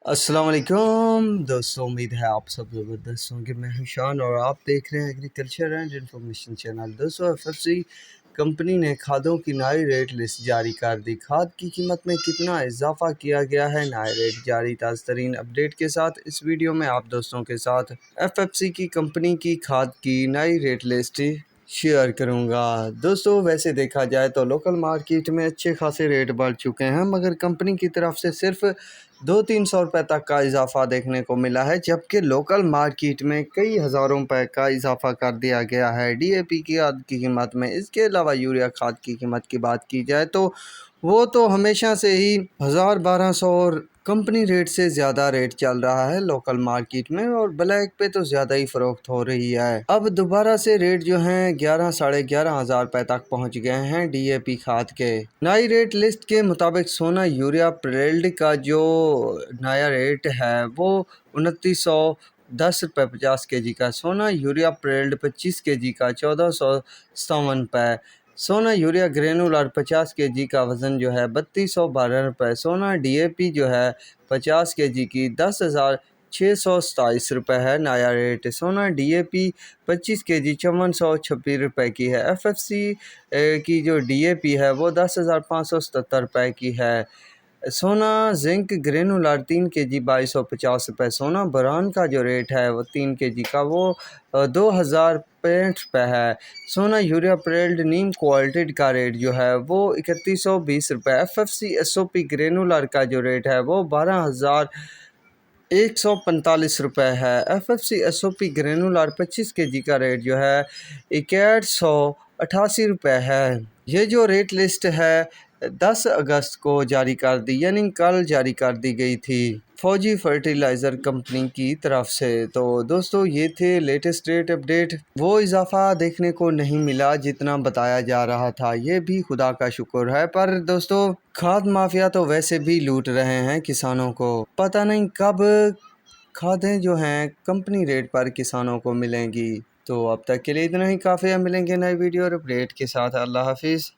अस्सलाम वालेकुम दोस्तों, उम्मीद है आप सब ज़बरदस्त होंगे। मैं हूं शान और आप देख रहे हैं एग्रीकल्चर एंड इंफॉर्मेशन चैनल। दोस्तों, एफएफसी कंपनी ने खादों की नई रेट लिस्ट जारी कर दी। खाद की कीमत में कितना इजाफा किया गया है, नए रेट जारी। ताज़ा तरीन अपडेट के साथ इस वीडियो में आप दोस्तों के साथ एफएफसी की कंपनी की खाद की नई रेट लिस्ट शेयर करूंगा। दोस्तों, वैसे देखा जाए तो लोकल मार्केट में अच्छे खासे रेट बढ़ चुके हैं, मगर कंपनी की तरफ से सिर्फ 200-300 रुपये तक का इजाफा देखने को मिला है, जबकि लोकल मार्केट में कई हज़ारों रुपये का इजाफा कर दिया गया है डीएपी की खाद की कीमत में। इसके अलावा यूरिया खाद की कीमत की बात की जाए तो वो तो हमेशा से ही 1000-1200 और कंपनी रेट से ज़्यादा रेट चल रहा है लोकल मार्केट में, और ब्लैक पे तो ज़्यादा ही फ़रोख्त हो रही है। अब दोबारा से रेट जो हैं 11-11,500 रुपये तक पहुंच गए हैं डीएपी खाद के। नई रेट लिस्ट के मुताबिक सोना यूरिया प्रेल्ड का जो नया रेट है वो 2910 रुपये 50 kg का, सोना यूरिया प्रेल्ड 25 kg का 1457 रुपये, सोना यूरिया ग्रेनुलर 50 kg का वज़न जो है 3212 रुपये, सोना डीएपी जो है 50 kg की 10,627 रुपये है नया रेट। सोना डीएपी 25 kg 5426 रुपये की है। एफएफसी की जो डीएपी है वो 10,577 रुपये की है। सोना जिंक ग्रेनुलर 3 kg 2250 रुपये, सोना बोरान का जो रेट है वो 3 kg का वो 2065 रुपये है। सोना यूरिया प्रेल्ड नीम क्वालिटी का रेट जो है वो 3120 रुपये। एफएफसी एसओपी ग्रेनुलर का जो रेट है वो 12,145 रुपये है। एफएफसी एसओपी ग्रेनुलर 25 kg का रेट जो है 6188 रुपये है। ये जो रेट लिस्ट है 10 अगस्त को जारी कर दी, यानी कल जारी कर दी गई थी फौजी फर्टिलाइज़र कंपनी की तरफ से। तो दोस्तों, ये थे लेटेस्ट रेट अपडेट। वो इजाफा देखने को नहीं मिला जितना बताया जा रहा था, ये भी खुदा का शुक्र है। पर दोस्तों, खाद माफिया तो वैसे भी लूट रहे हैं किसानों को। पता नहीं कब खादें जो हैं कंपनी रेट पर किसानों को मिलेंगी। तो अब तक के लिए इतना ही काफ़ी है। मिलेंगे नए वीडियो और अपडेट के साथ। अल्लाह हाफिज़।